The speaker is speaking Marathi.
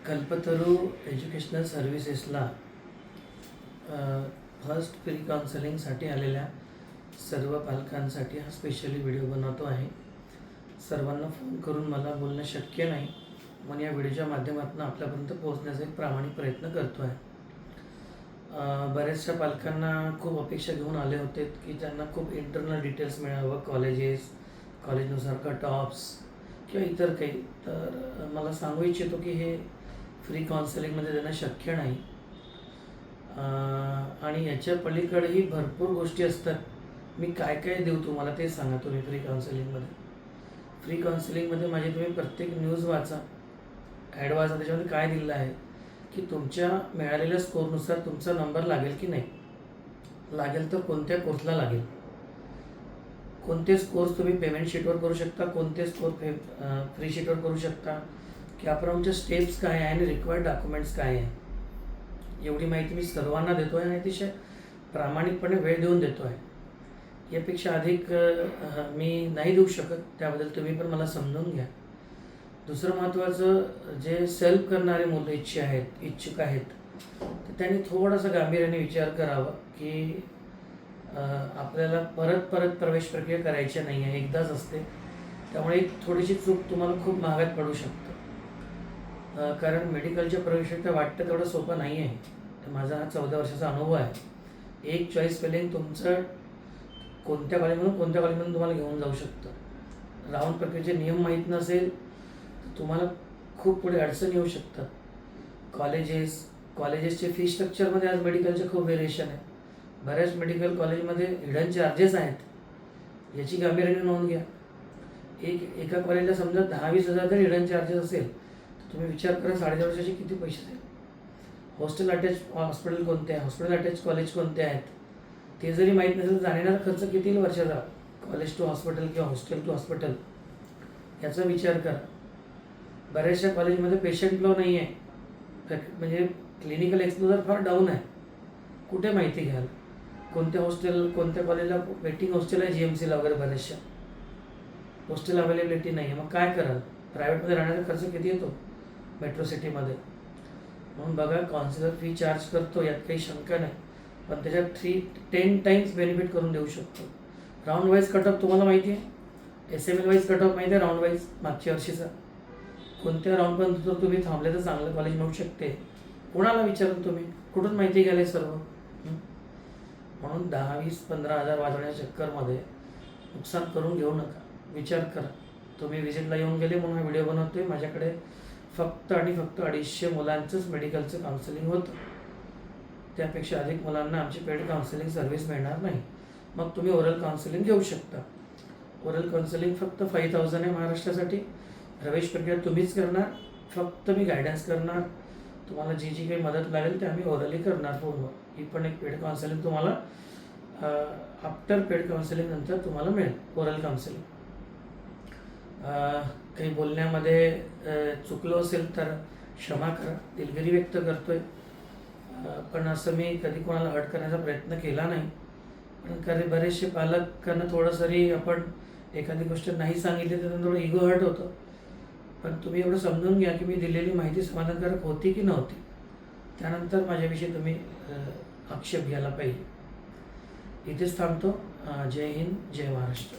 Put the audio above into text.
कल्पतरू एज्युकेशनल सर्व्हिसेसला फर्स्ट प्री काउन्सिलिंगसाठी आलेल्या सर्व पालकांसाठी हा स्पेशली व्हिडिओ बनवतो आहे. सर्वांना फोन करून मला बोलणं शक्य नाही, म्हणून या व्हिडिओच्या माध्यमातून आपल्यापर्यंत पोहोचण्याचा एक प्रामाणिक प्रयत्न करतो आहे. बऱ्याचशा पालकांना खूप अपेक्षा घेऊन आले होते की त्यांना खूप इंटरनल डिटेल्स मिळावं, कॉलेजनुसार कट ऑफ्स किंवा इतर काही. तर मला सांगू इच्छितो की हे फ्री काउन्सिलिंगमध्ये देणं शक्य नाही आणि याच्या पलीकडेही भरपूर गोष्टी असतात. मी काय काय देऊ तुम्हाला ते सांगा. तुम्ही फ्री काउन्सिलिंगमध्ये माझी तुम्ही प्रत्येक न्यूज वाचा, ॲड वाचा. त्याच्यामध्ये काय दिलेलं आहे की तुमच्या मिळालेल्या स्कोरनुसार तुमचा नंबर लागेल की नाही, लागेल तर कोणत्या कोर्सला लागेल, कोणते स्कोर्स तुम्ही पेमेंट शीटवर करू शकता, कोणते स्कोर फ्री शीटवर करू शकता, कॅपराऊंडच्या स्टेप्स काय आहे आणि रिक्वायर्ड डॉक्युमेंट्स काय आहे. एवढी माहिती मी सर्वांना देतो आहे आणि अतिशय प्रामाणिकपणे वेळ देऊन देतो आहे. यापेक्षा अधिक मी नाही देऊ शकत, त्याबद्दल तुम्ही पण मला समजून घ्या. दुसरं महत्त्वाचं, जे सेल्फ करणारे मुलं इच्छुक आहेत तर त्यांनी थोडासा गांभीर्याने विचार करावा की आपल्याला परत प्रवेश प्रक्रिया करायची नाही आहे, एकदाच असते. त्यामुळे एक थोडीशी चूक तुम्हाला खूप महागात पडू शकतं. कारण मेडिकलच्या प्रवेश प्रक्रिया वाटतं तेवढं सोपं नाही आहे. तर माझा हा 14 वर्षाचा अनुभव आहे. एक चॉईस फिलिंग तुमचं कोणत्या कॉलेजमधून तुम्हाला घेऊन जाऊ शकतं. राऊंड प्रक्रियेचे नियम माहीत नसेल तर तुम्हाला खूप पुढे अडचणी येऊ शकतात. कॉलेजेसचे फी स्ट्रक्चरमध्ये आज मेडिकलचे खूप व्हेरिएशन आहे. बऱ्याच मेडिकल कॉलेजमध्ये हिडन चार्जेस आहेत, याची गांभीर्याने नोंद घ्या. एका कॉलेजला समजा 10-20 हजार जर हिडन चार्जेस असेल तर तुम्ही विचार करा 4.5 वर्षाचे किती पैसे जाईल. हॉस्टेल अटॅच हॉस्पिटल कोणते आहे, हॉस्पिटल अटॅच कॉलेज कोणते आहेत, ते जरी माहीत नसेल तर जाण्याचा खर्च किती येईल वर्षाचा, कॉलेज टू हॉस्पिटल किंवा हॉस्टेल टू हॉस्पिटल, याचा विचार करा. बऱ्याचशा कॉलेजमध्ये पेशंट फ्लो नाही आहे, म्हणजे क्लिनिकल एक्सपोजर फार डाऊन आहे. कुठे माहिती घ्याल, कोणत्या कॉलेजला वेटिंग हॉस्टेल आहे, GMCला वगैरे बऱ्याचशा हॉस्टेल अवेलेबिलिटी नाही आहे. मग काय कराल. प्रायव्हेटमध्ये राहण्याचा खर्च किती येतो मेट्रो सिटीमध्ये. म्हणून बघा, काउन्सिलर फी चार्ज करतो, यात काही शंका नाही, पण त्याच्यात 10 टाइम्स बेनिफिट करून देऊ शकतो. राऊंड वाईज कटऑफ तुम्हाला माहिती आहे, SML वाईज कटऑफ माहिती आहे, राऊंड वाईज मागच्या वर्षीचा. कोणत्या राऊंडपर्यंत जर तुम्ही थांबले तर चांगलं कॉलेज मिळू शकते. कोणाला विचारलं तुम्ही, कुठून माहिती घ्यायला सर्व. म्हणून 10, 20, 15 हजार वाजवण्याच्या चक्करमध्ये नुकसान करून घेऊ नका. विचार करा. तुम्ही व्हिजिटला येऊन गेले म्हणून हा व्हिडिओ बनवतोय. माझ्याकडे फक्त 250 मुलांचंच मेडिकलचं काउन्सिलिंग होतं. त्यापेक्षा अधिक मुलांना आमची पेड काउन्सिलिंग सर्व्हिस मिळणार नाही. मग तुम्ही ओरल काउन्सिलिंग घेऊ शकता. ओरल काउन्सिलिंग फक्त 5,000 आहे महाराष्ट्रासाठी. प्रवेश प्रक्रिया तुम्हीच करणार, फक्त मी गायडन्स करणार. तुम्हाला जी काही मदत लागेल ते आम्ही ओरली करणार फोनवर. ही पण एक पेड काउन्सिलिंग तुम्हाला आफ्टर पेड काउन्सिलिंग नंतर तुम्हाला मिळेल, ओरल काउन्सिलिंग. काही बोलण्यामध्ये चुकलो असेल तर क्षमा करा, दिलगिरी व्यक्त करतोय. पण असं मी कधी कोणाला हर्ट करण्याचा प्रयत्न केला नाही. पण कधी बरेचसे पालकांना थोडंसरी आपण एखादी गोष्ट नाही सांगितली तर थोडं इगो हर्ट होतं. पण तुम्ही एवढं समजून घ्या की मी दिलेली माहिती समाधानकारक होती की नव्हती, त्यानंतर माझ्याविषयी तुम्ही आक्षेप घ्यायला पाहिजे. इथेच थांबतो. जय हिंद, जय महाराष्ट्र.